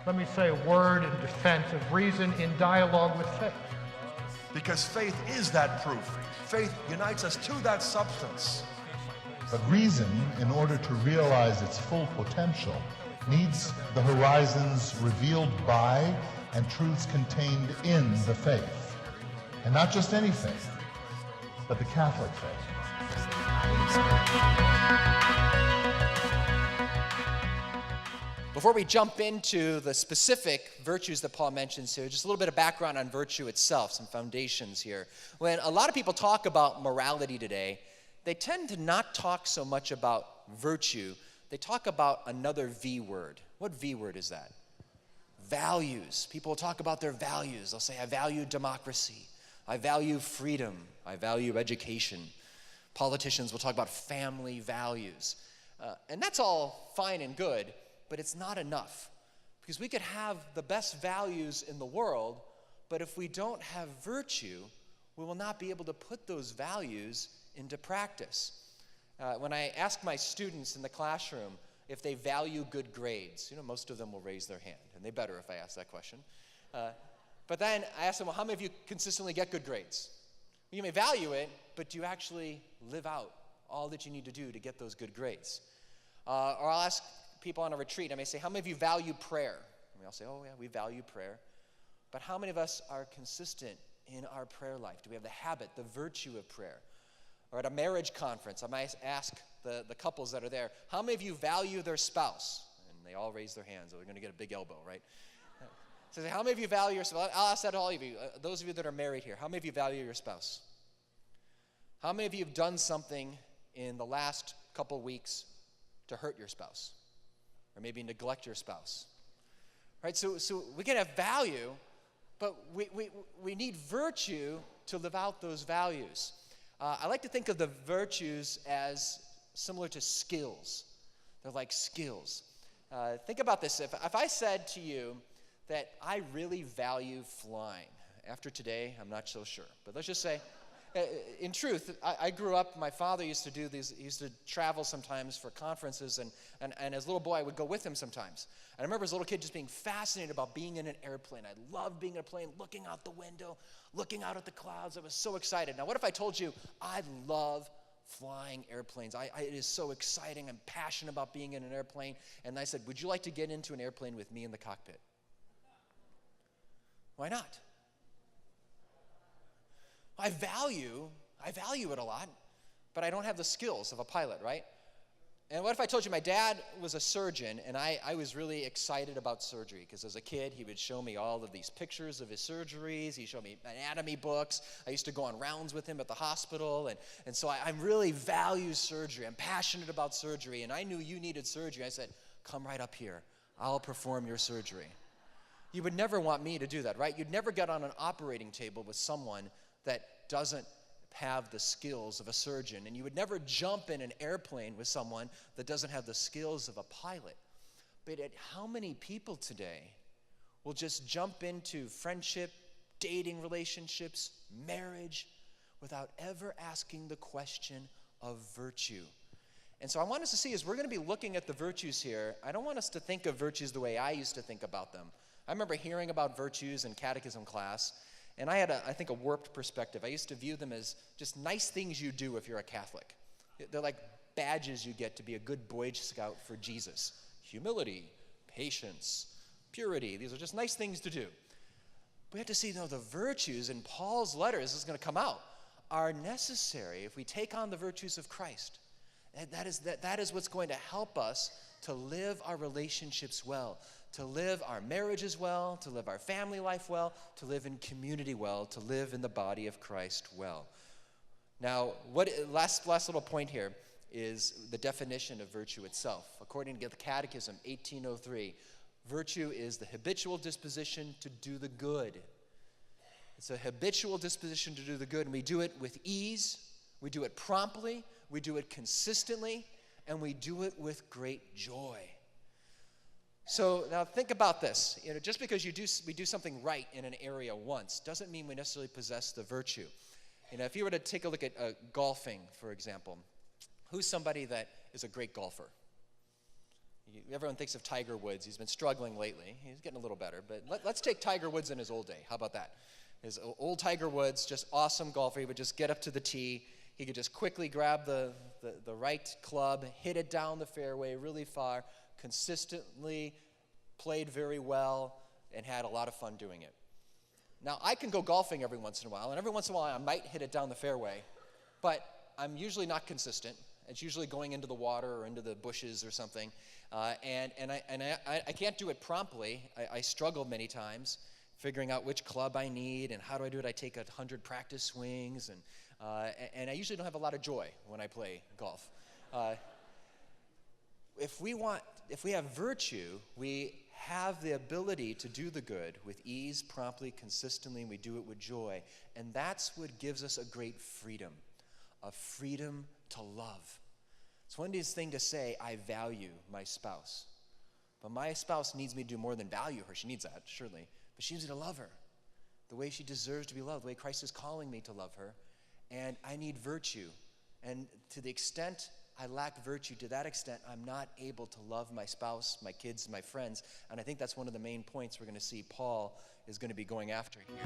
let me say, a word in defense of reason in dialogue with faith. Because faith is that proof. Faith unites us to that substance. But reason, in order to realize its full potential, needs the horizons revealed by and truths contained in the faith. And not just any faith, but the Catholic faith. Before we jump into the specific virtues that Paul mentions here, just a little bit of background on virtue itself, some foundations here. When a lot of people talk about morality today, they tend to not talk so much about virtue. They talk about another V word. What V word is that? Values. People will talk about their values. They'll say, I value democracy. I value freedom. I value education. Politicians will talk about family values. And that's all fine and good, but it's not enough. Because we could have the best values in the world, but if we don't have virtue, we will not be able to put those values into practice. When I ask my students in the classroom if they value good grades, most of them will raise their hand, and they better if I ask that question. But then I ask them, well, how many of you consistently get good grades? You may value it, but do you actually live out all that you need to do to get those good grades? Or I'll ask people on a retreat, I may say, how many of you value prayer? And they'll say, oh yeah, we value prayer. But how many of us are consistent in our prayer life? Do we have the habit, the virtue of prayer? Or at a marriage conference, I might ask the couples that are there, how many of you value their spouse? And they all raise their hands, so they're going to get a big elbow, right? So how many of you value your spouse? I'll ask that to all of you. Those of you that are married here, how many of you value your spouse? How many of you have done something in the last couple weeks to hurt your spouse? Or maybe neglect your spouse? Right? So we can have value, but we need virtue to live out those values. I like to think of the virtues as similar to skills. They're like skills. Think about this. If I said to you that I really value flying, after today, I'm not so sure. But let's just say, in truth, I grew up, my father used to do these, he used to travel sometimes for conferences, and as a little boy, I would go with him sometimes. And I remember as a little kid just being fascinated about being in an airplane. I loved being in a plane, looking out the window, looking out at the clouds. I was so excited. Now, what if I told you I love flying airplanes? It is so exciting. I'm passionate about being in an airplane. And I said, would you like to get into an airplane with me in the cockpit? Why not? I value it a lot, but I don't have the skills of a pilot, right? And what if I told you my dad was a surgeon, and I was really excited about surgery, because as a kid, he would show me all of these pictures of his surgeries. He showed me anatomy books. I used to go on rounds with him at the hospital, and so I really value surgery. I'm passionate about surgery, and I knew you needed surgery. I said, come right up here. I'll perform your surgery. You would never want me to do that, right? You'd never get on an operating table with someone that doesn't have the skills of a surgeon, and you would never jump in an airplane with someone that doesn't have the skills of a pilot. But how many people today will just jump into friendship, dating relationships, marriage, without ever asking the question of virtue? And so I want us to see, as we're going to be looking at the virtues here, I don't want us to think of virtues the way I used to think about them. I remember hearing about virtues in catechism class, and I had, I think, a warped perspective. I used to view them as just nice things you do if you're a Catholic. They're like badges you get to be a good Boy Scout for Jesus. Humility, patience, purity. These are just nice things to do. We have to see, the virtues in Paul's letters, this is going to come out, are necessary if we take on the virtues of Christ. And that is what's going to help us to live our relationships well, to live our marriages well, to live our family life well, to live in community well, to live in the body of Christ well. Now, last little point here is the definition of virtue itself. According to the Catechism 1803, virtue is the habitual disposition to do the good. It's a habitual disposition to do the good, and we do it with ease, we do it promptly, we do it consistently, and we do it with great joy. So now think about this. Just because we do something right in an area once doesn't mean we necessarily possess the virtue. If you were to take a look at golfing, for example, who's somebody that is a great golfer? Everyone thinks of Tiger Woods. He's been struggling lately. He's getting a little better, but let's take Tiger Woods in his old day. How about that? His old Tiger Woods, just awesome golfer. He would just get up to the tee. He could just quickly grab the right club, hit it down the fairway really far, consistently played very well, and had a lot of fun doing it. Now, I can go golfing every once in a while, and every once in a while I might hit it down the fairway, but I'm usually not consistent. It's usually going into the water or into the bushes or something, and I can't do it promptly. I struggle many times figuring out which club I need and how do I do it. I take 100 practice swings, and I usually don't have a lot of joy when I play golf. If we have virtue, we have the ability to do the good with ease, promptly, consistently, and we do it with joy. And that's what gives us a great freedom, a freedom to love. It's one thing to say, I value my spouse. But my spouse needs me to do more than value her. She needs that, surely. But she needs me to love her the way she deserves to be loved, the way Christ is calling me to love her. And I need virtue. And to the extent I lack virtue, to that extent, I'm not able to love my spouse, my kids, my friends. And I think that's one of the main points we're going to see Paul is going to be going after here.